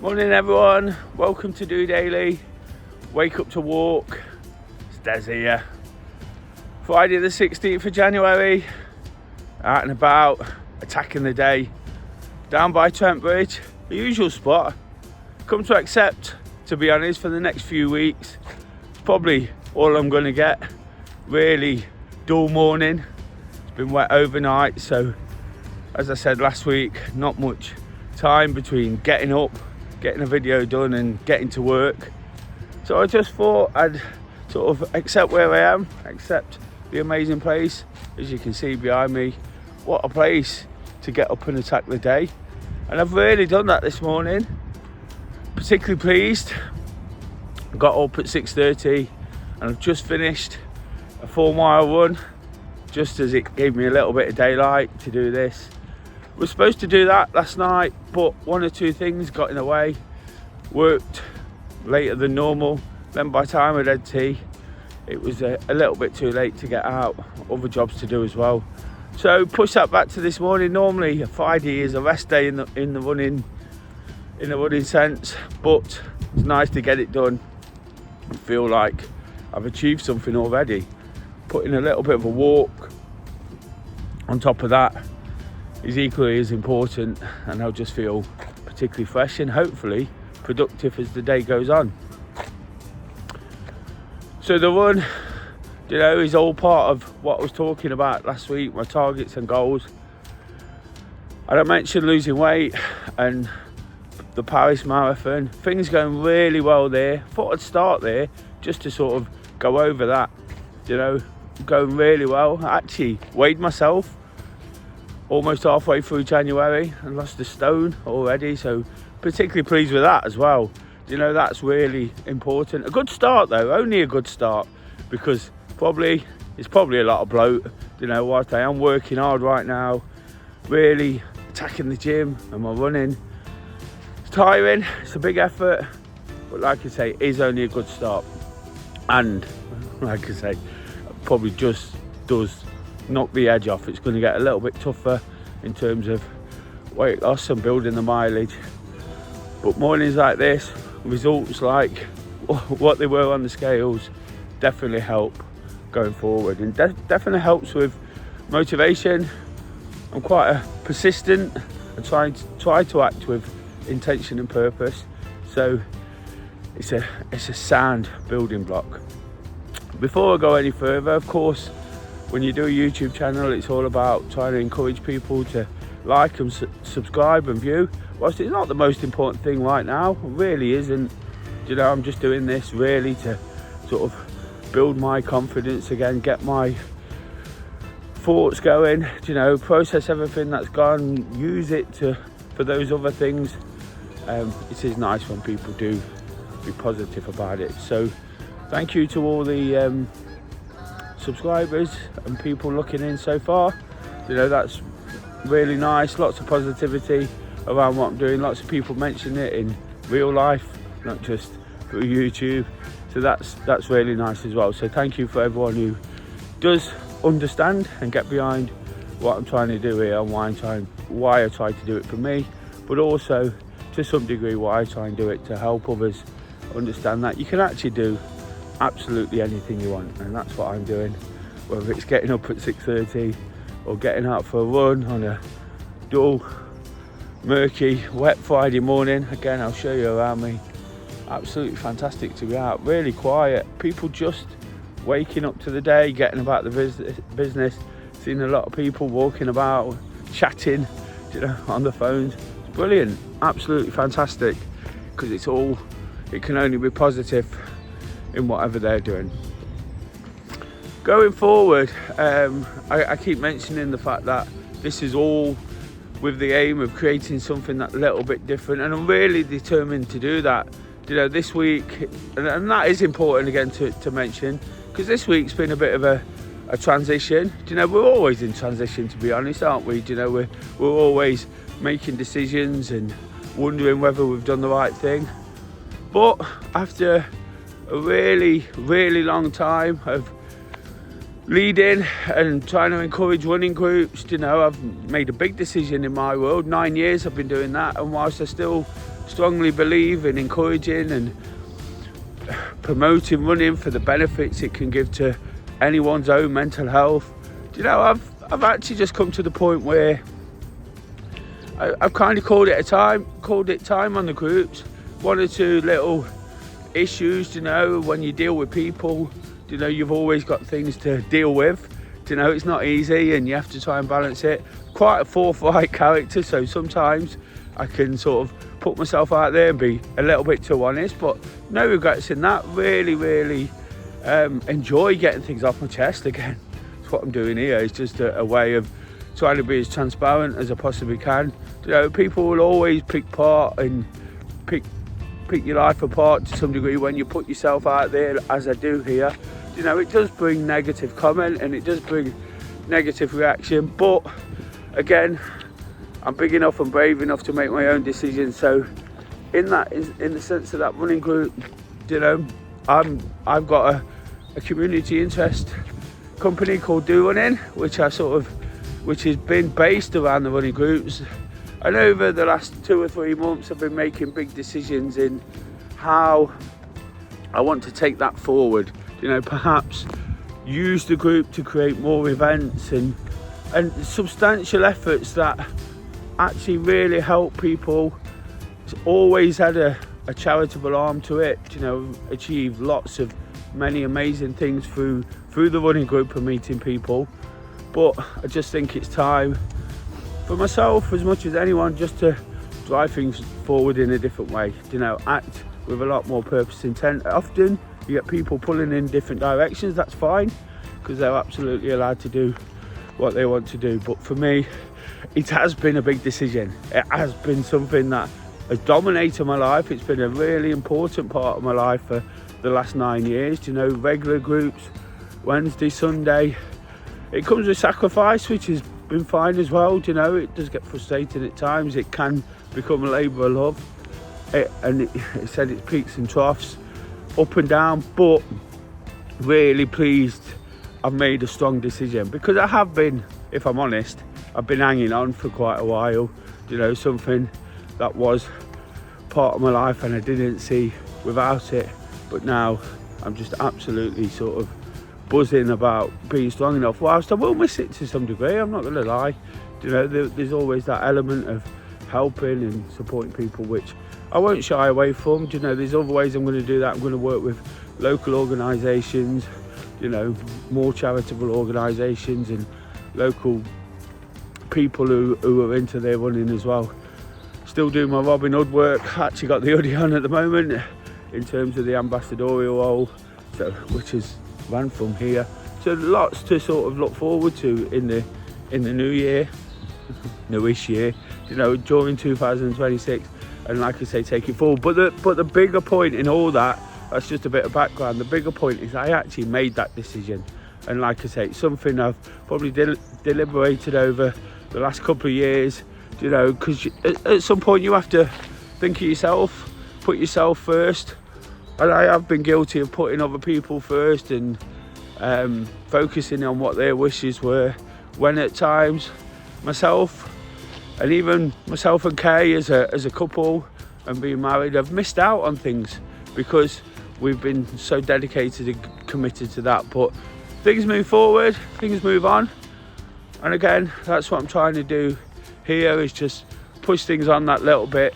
Morning everyone, welcome to Do Daily. Wake up to walk. It's Des here. Friday the 16th of January. Out and about, attacking the day. Down by Trent Bridge, the usual spot. Come to accept, to be honest, for the next few weeks. It's probably all I'm going to get. Really dull morning. It's been wet overnight, so as I said last week, not much time between getting up, getting a video done and getting to work. So I just thought I'd sort of accept where I am, accept the amazing place. As you can see behind me, what a place to get up and attack the day. And I've really done that this morning. Particularly pleased. Got up at 6:30 and I've just finished a 4-mile run, just as it gave me a little bit of daylight to do this. We were supposed to do that last night, but one or two things got in the way. Worked later than normal. Then by the time I'd had tea, it was a little bit too late to get out. Other jobs to do as well. So push that back to this morning. Normally a Friday is a rest day in the running sense, but it's nice to get it done. I feel like I've achieved something already. Putting a little bit of a walk on top of that is equally as important, and I'll just feel particularly fresh and hopefully productive as the day goes on. So the run, is all part of what I was talking about last week, my targets and goals. And I mentioned losing weight and the Paris Marathon. Things going really well there. Thought I'd start there just to sort of go over that, going really well. I actually weighed myself almost halfway through January and lost a stone already, so particularly pleased with that as well. That's really important. A good start though, only a good start, because it's probably a lot of bloat, whilst I am working hard right now, really attacking the gym and my running. It's tiring, it's a big effort, but like I say, it is only a good start. And like I say, probably just does knock the edge off. It's going to get a little bit tougher in terms of weight loss and building the mileage, but mornings like this, results like what they were on the scales, definitely help going forward, and definitely helps with motivation. I'm quite persistent and try to act with intention and purpose, so it's a sound building block. Before I go any further, of course, when you do a YouTube channel, it's all about trying to encourage people to like and subscribe and view. Whilst it's not the most important thing right now, it really isn't. I'm just doing this really to sort of build my confidence again, get my thoughts going, process everything that's gone, use it for those other things. It is nice when people do be positive about it. So thank you to all the subscribers and people looking in so far. That's really nice. Lots of positivity around what I'm doing. Lots of people mention it in real life, not just through YouTube. So that's really nice as well. So thank you for everyone who does understand and get behind what I'm trying to do here, and why I try to do it for me, but also to some degree why I try and do it to help others understand that you can actually do absolutely anything you want. And that's what I'm doing, whether it's getting up at 6:30 or getting out for a run on a dull, murky, wet Friday morning. Again, I'll show you around me. Absolutely fantastic to be out, really quiet, people just waking up to the day, getting about the business. Seeing a lot of people walking about, chatting, on the phones. It's brilliant, absolutely fantastic, because it can only be positive in whatever they're doing. Going forward, I keep mentioning the fact that this is all with the aim of creating something that's a little bit different, and I'm really determined to do that. This week, and that is important again to mention, because this week's been a bit of a transition. We're always in transition, to be honest, aren't we? We're always making decisions and wondering whether we've done the right thing. But after a really, really long time of leading and trying to encourage running groups, I've made a big decision in my world. 9 years I've been doing that, and whilst I still strongly believe in encouraging and promoting running for the benefits it can give to anyone's own mental health. You know, I've actually just come to the point where I've kind of called it time on the groups. One or two little issues, you know, when you deal with people, you know, you've always got things to deal with. You know, it's not easy and you have to try and balance it. Quite a forthright character, so sometimes I can sort of put myself out there and be a little bit too honest, but no regrets in that. Really enjoy getting things off my chest again. That's what I'm doing here. It's just a way of trying to be as transparent as I possibly can. You know, people will always pick part and pick your life apart to some degree when you put yourself out there, as I do here. You know, it does bring negative comment and it does bring negative reaction, but again, I'm big enough and brave enough to make my own decisions. So in the sense of that running group, you know, I've got a community interest company called Do Running, which has been based around the running groups. And over the last 2 or 3 months, I've been making big decisions in how I want to take that forward. You know, perhaps use the group to create more events and substantial efforts that actually really help people. It's always had a charitable arm to it, you know, achieve many amazing things through the running group and meeting people. But I just think it's time for myself, as much as anyone, just to drive things forward in a different way, you know, act with a lot more purpose and intent. Often you get people pulling in different directions, that's fine, because they're absolutely allowed to do what they want to do. But for me, it has been a big decision. It has been something that has dominated my life. It's been a really important part of my life for the last 9 years, you know, regular groups, Wednesday, Sunday. It comes with sacrifice, which has been fine as well. You know, it does get frustrating at times. It can become a labour of love. It said its peaks and troughs, up and down, but really pleased I've made a strong decision, because I have been, if I'm honest, I've been hanging on for quite a while. You know, something that was part of my life and I didn't see without it, but now I'm just absolutely sort of buzzing about being strong enough. Whilst I will miss it to some degree, I'm not going to lie. You know, there's always that element of helping and supporting people, which I won't shy away from. You know, there's other ways I'm going to do that. I'm going to work with local organisations, you know, more charitable organisations and local people who are into their running as well. Still doing my Robin Hood work. Actually got the hoodie on at the moment in terms of the ambassadorial role, so, which is ran from here. So lots to sort of look forward to in the new year, newish year, you know, during 2026, and like I say, take it forward. But the bigger point in all that's just a bit of background. The bigger point is I actually made that decision, and like I say, it's something I've probably deliberated over the last couple of years, you know, because at some point you have to think of yourself, put yourself first. And I have been guilty of putting other people first and focusing on what their wishes were, when at times myself and Kay as a couple and being married have missed out on things because we've been so dedicated and committed to that. But things move forward, things move on, and again, that's what I'm trying to do here, is just push things on that little bit,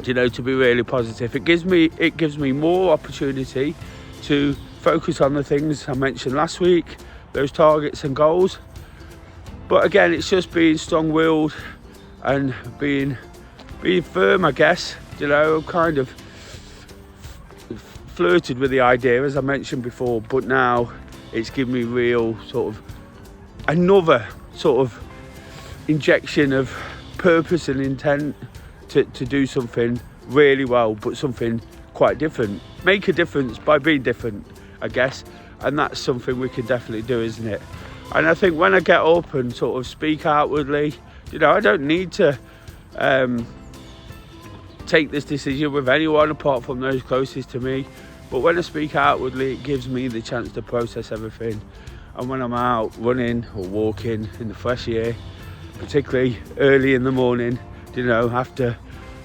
you know, to be really positive. It gives me more opportunity to focus on the things I mentioned last week, those targets and goals. But again, it's just being strong-willed and being firm, I guess. You know, I've kind of flirted with the idea, as I mentioned before, but now it's given me real sort of another sort of injection of purpose and intent to do something really well, but something quite different. Make a difference by being different, I guess, and that's something we can definitely do, isn't it? And I think when I get up and sort of speak outwardly, you know, I don't need to take this decision with anyone apart from those closest to me, but when I speak outwardly, it gives me the chance to process everything. And when I'm out running or walking in the fresh air, particularly early in the morning, you know, after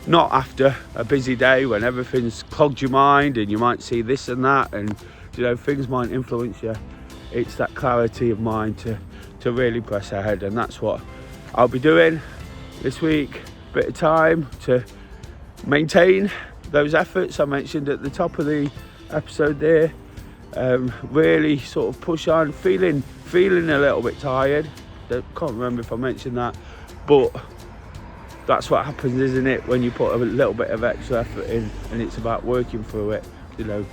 not after a busy day when everything's clogged your mind and you might see this and that, and you know, things might influence you. It's that clarity of mind to really press ahead, and that's what I'll be doing this week. Bit of time to maintain those efforts I mentioned at the top of the episode there. Really sort of push on, feeling a little bit tired. I can't remember if I mentioned that, but that's what happens, isn't it, when you put a little bit of extra effort in, and it's about working through it, you know,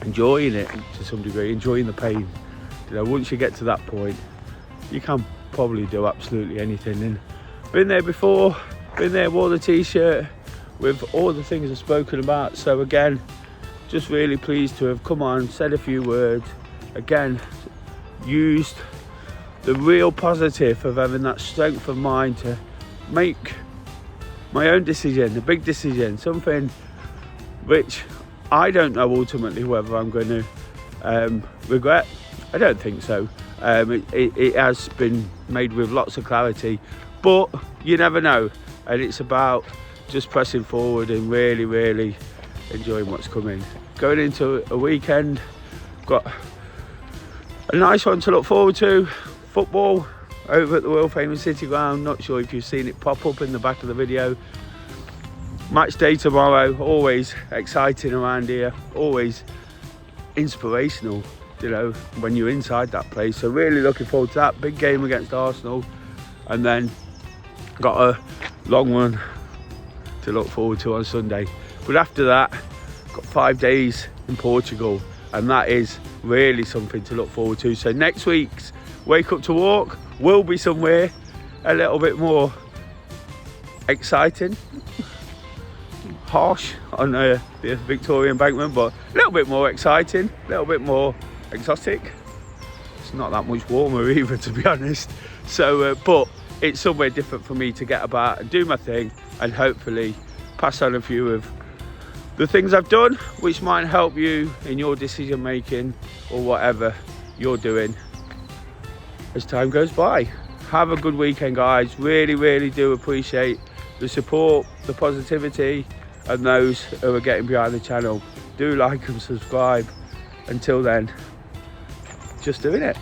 enjoying it to some degree, enjoying the pain. You know, once you get to that point, you can probably do absolutely anything. And been there before, been there, wore the t-shirt with all the things I've spoken about. So again, just really pleased to have come on, said a few words, again, used the real positive of having that strength of mind to make my own decision, a big decision, something which I don't know ultimately whether I'm going to regret. I don't think so. It has been made with lots of clarity, but you never know, and it's about just pressing forward and really enjoying what's coming. Going into a weekend, got a nice one to look forward to. Football over at the world famous City Ground. Not sure if you've seen it pop up in the back of the video. Match day tomorrow, always exciting around here, always inspirational, you know, when you're inside that place. So really looking forward to that. Big game against Arsenal, and then got a long one to look forward to on Sunday. But after that, got 5 days in Portugal, and that is really something to look forward to. So next week's Wake Up to Walk will be somewhere a little bit more exciting, harsh on the Victoria Embankment, but a little bit more exciting, a little bit more exotic. It's not that much warmer either, to be honest. So but it's somewhere different for me to get about and do my thing, and hopefully pass on a few of the things I've done, which might help you in your decision making or whatever you're doing as time goes by. Have a good weekend, guys. Really do appreciate the support, the positivity, and those who are getting behind the channel. Do like and subscribe. Until then, just doing it.